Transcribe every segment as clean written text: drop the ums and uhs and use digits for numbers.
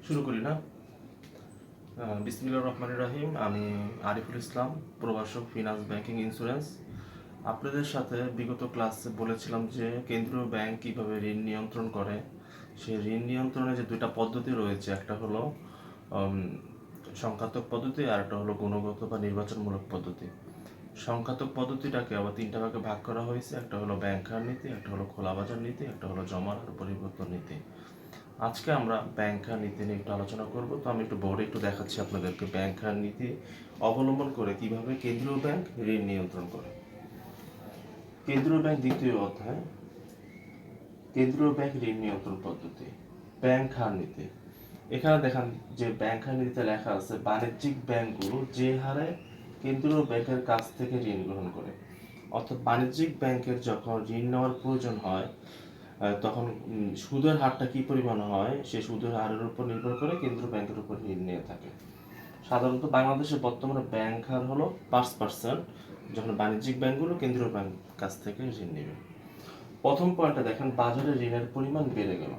শুরু করি না। বিসমিল্লাহির রহমানির রহিম। আমি আরিফুল ইসলাম, প্রভাষক, ফিনান্স, ব্যাংকিং, ইন্স্যুরেন্স। আপনাদের সাথে বিগত ক্লাসে বলেছিলাম যে কেন্দ্রীয় ব্যাংক কীভাবে ঋণ নিয়ন্ত্রণ করে। সেই ঋণ নিয়ন্ত্রণে যে দুইটা পদ্ধতি রয়েছে, একটা হলো সংখ্যাত্মক পদ্ধতি আর একটা হলো গুণগত বা নির্বাচনমূলক পদ্ধতি। সংখ্যাত্মক পদ্ধতিটাকে আবার তিনটা ভাগে ভাগ করা হয়েছে, একটা হলো ব্যাংক হার নীতি, একটা হলো খোলা বাজার নীতি, একটা হলো জমা হার পরিবর্তন নীতি। আজকে আমরা ব্যাংক হার নীতি নিয়ে একটু আলোচনা করব। তো আমি একটু বোর্ডে একটু দেখাচ্ছি আপনাদেরকে ব্যাংক হার নীতি অবলম্বন করে কিভাবে কেন্দ্রীয় ব্যাংক ঋণ নিয়ন্ত্রণ করে। কেন্দ্রীয় ব্যাংক দ্বিতীয় অধ্যায়, কেন্দ্রীয় ব্যাংক ঋণ নিয়ন্ত্রণ পদ্ধতি, ব্যাংক হার নীতি। এখানে দেখেন যে ব্যাংক হার নীতিতে লেখা আছে বাণিজ্যিক ব্যাংকগুলো যে হারে কেন্দ্রীয় ব্যাংকের কাছ থেকে ঋণ গ্রহণ করে। অর্থাৎ বাণিজ্যিক ব্যাংকের যখন ঋণ নেওয়ার প্রয়োজন হয় তখন সুদের হারটা কি পরিমাণ হয় সেই সুদের হারের উপর নির্ভর করে কেন্দ্রীয় ব্যাংকের উপর ঋণ নিয়ে থাকে। সাধারণত বাংলাদেশে বর্তমানে ব্যাংক হার হলো 5%, যখন বাণিজ্যিক ব্যাংকগুলো কেন্দ্রীয় ব্যাংক কাছ থেকে ঋণ নেবে। প্রথম পয়েন্টটা দেখেন, বাজারে ঋণের পরিমাণ বেড়ে গেল।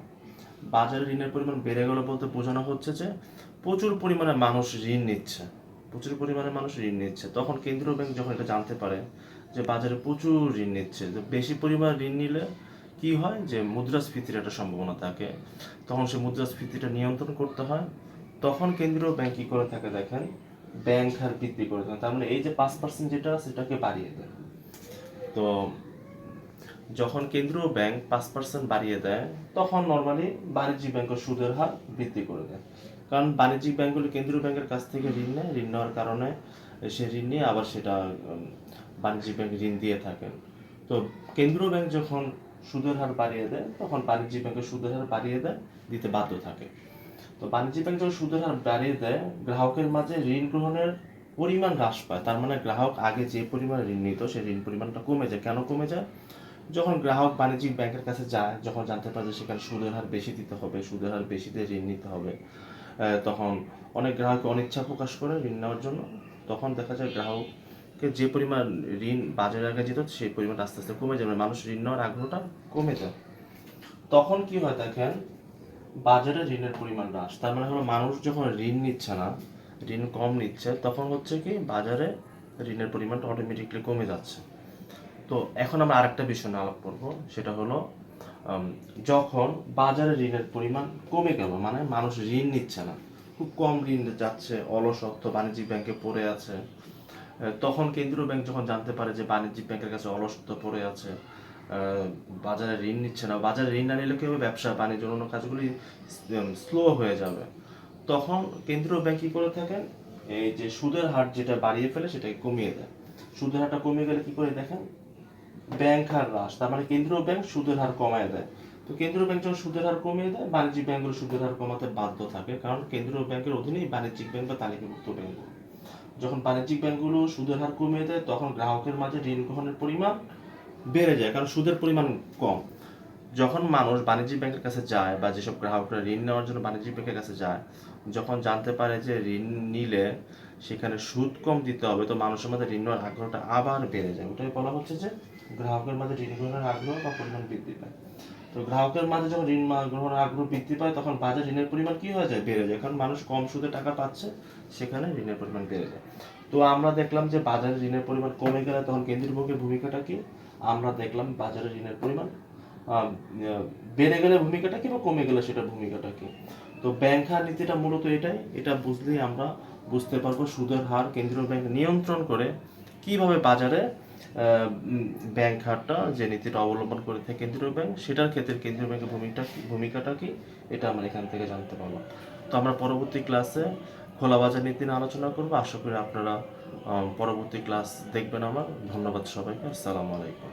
বাজারে ঋণের পরিমাণ বেড়ে গেল বলতে বোঝানো হচ্ছে যে প্রচুর পরিমাণে মানুষ ঋণ নিচ্ছে, তখন কেন্দ্রীয় ব্যাংক যখন এটা জানতে পারে যে বাজারে প্রচুর ঋণ নিচ্ছে, বেশি পরিমাণ ঋণ নিলে কি হয় যে মুদ্রাস্ফীতির একটা সম্ভাবনা থাকে, তখন সে মুদ্রাস্ফীতিটা নিয়ন্ত্রণ করতে হয়। তখন কেন্দ্রীয় ব্যাংক কি করে থাকে দেখেন, ব্যাংক হার বৃদ্ধি করে থাকে। তার মানে এই যে 5% যেটা সেটাকে বাড়িয়ে দেয়। তো যখন কেন্দ্রীয় ব্যাংক 5% বাড়িয়ে দেয় তখন নর্মালি বাণিজ্যিক ব্যাংকের সুদের হার বৃদ্ধি করে দেয়। কারণ বাণিজ্যিক ব্যাংকগুলো কেন্দ্রীয় ব্যাংকের কাছ থেকে ঋণ নেয়, ঋণ নেওয়ার কারণে সে ঋণ নিয়ে আবার সেটা বাণিজ্যিক ব্যাংক ঋণ দিয়ে থাকেন। তো কেন্দ্রীয় ব্যাংক যখন সুদের হার বাড়িয়ে দেয় তখন বাণিজ্যিক ব্যাংকের সুদের হার বাড়িয়ে দেয়, দিতে বাধ্য থাকে। তো বাণিজ্যিক ব্যাংক যখন সুদের হার বাড়িয়ে দেয় গ্রাহকের মাঝে ঋণ গ্রহণের পরিমাণ হ্রাস পায়। তার মানে গ্রাহক আগে যে পরিমাণ ঋণ নিত সেই ঋণ পরিমাণটা কমে যায়। কেন কমে যায়? যখন গ্রাহক বাণিজ্যিক ব্যাংকের কাছে যায়, যখন জানতে পারে যে সেখানে সুদের হার বেশি দিতে হবে, সুদের হার বেশি দিয়ে ঋণ নিতে হবে, তখন অনেক গ্রাহক অনিচ্ছা প্রকাশ করে ঋণ নেওয়ার জন্য। তখন দেখা যায় গ্রাহককে যে পরিমাণ ঋণ বাজারে আগে যেত সেই পরিমাণ আস্তে আস্তে কমে যাবে, মানুষ ঋণ নেওয়ার আগ্রহটা কমে যায়। তখন কি হয় দেখেন, বাজারে ঋণের পরিমাণ হ্রাস। তার মানে হলো মানুষ যখন ঋণ নিচ্ছে না, ঋণ কম নিচ্ছে, তখন হচ্ছে কি বাজারে ঋণের পরিমাণটা অটোমেটিকলি কমে যাচ্ছে। তো এখন আমরা আরেকটা বিষয় নিয়ে আলাপ করবো, সেটা হলো যখন বাজারে ঋণের পরিমাণ কমে গেল, মানে মানুষ ঋণ নিচ্ছে না, খুব কম ঋণ যাচ্ছে, অলস অর্থ বাণিজ্যিক ব্যাংকে পড়ে আছে, তখন কেন্দ্রীয় ব্যাংক যখন জানতে পারে যে বাণিজ্যিক ব্যাংকের কাছে অলস অর্থ পড়ে আছে, বাজারে ঋণ নিচ্ছে না, বাজারে ঋণ না নিলে কি হবে, ব্যবসা বাণিজ্য অন্য কাজগুলি স্লো হয়ে যাবে। তখন কেন্দ্রীয় ব্যাংক কি করে থাকেন, এই যে সুদের হার যেটা বাড়িয়ে ফেলে সেটাকে কমিয়ে দেয়। সুদের হারটা কমিয়ে গেলে কি করে দেখেন, ব্যাংক হার হ্রাস। তার মানে কেন্দ্রীয় ব্যাংক সুদের হার কমায় দেয়। তো কেন্দ্রীয় ব্যাংক যখন সুদের হার কমিয়ে দেয় বাণিজ্যিক ব্যাংকগুলো সুদের হার কমাতে বাধ্য থাকে, কারণ কেন্দ্রীয় ব্যাংকের অধীনেই বাণিজ্যিক ব্যাংক বা তালিকাভুক্ত ব্যাংকগুলো। যখন বাণিজ্যিক ব্যাংকগুলো সুদের হার কমিয়ে দেয় তখন গ্রাহকের মাঝে ঋণ গ্রহণের পরিমাণ বেড়ে যায়, কারণ সুদের পরিমাণ কম। যখন মানুষ বাণিজ্যিক ব্যাংকের কাছে যায় বা যেসব গ্রাহকরা ঋণ নেওয়ার জন্য বাণিজ্যিক ব্যাংকের কাছে যায়, যখন জানতে পারে যে ঋণ নিলে সেখানে সুদ কম দিতে হবে, তো মানুষের মধ্যে ঋণ নেওয়ার আগ্রহটা আবার বেড়ে যায়। ওটাই বলা হচ্ছে যে গ্রাহকের মাঝে ঋণ গ্রহণের আগ্রহ বা পরিমাণ বৃদ্ধি পায়। তো গ্রাহকের মাঝে যখন ঋণ গ্রহণের আগ্রহ বৃদ্ধি পায় তখন বাজার ঋণের পরিমাণ কি হয়ে যায়, বেড়ে যায়, কারণ মানুষ কম সুদে টাকা পাচ্ছে, সেখানে ঋণের পরিমাণ বেড়ে যায়। তো আমরা দেখলাম যে বাজারে ঋণের পরিমাণ কমে গেলে তখন কেন্দ্রীয় ব্যাংকের ভূমিকাটা কি, আমরা দেখলাম বাজারে ঋণের পরিমাণ বেড়ে গেলে ভূমিকাটা কি বা কমে গেলে সেটা ভূমিকাটা কি। তো ব্যাংক হার নীতিটা মূলত এটাই, এটা বুঝলেই আমরা বুঝতে পারবো সুদের হার কেন্দ্রীয় ব্যাংক নিয়ন্ত্রণ করে কিভাবে বাজারে ব্যাংক হারটা যে নীতিটা অবলম্বন করে থাকে কেন্দ্রীয় ব্যাংক, সেটার ক্ষেত্রে কেন্দ্রীয় ব্যাংকের ভূমিকাটা কি এটা আমরা এখান থেকে জানতে পারলাম। তো আমরা পরবর্তী ক্লাসে খোলা বাজার নীতি নিয়ে আলোচনা করবো। আশা করি আপনারা পরবর্তী ক্লাস দেখবেন আমার। ধন্যবাদ সবাইকে। আসসালামু আলাইকুম।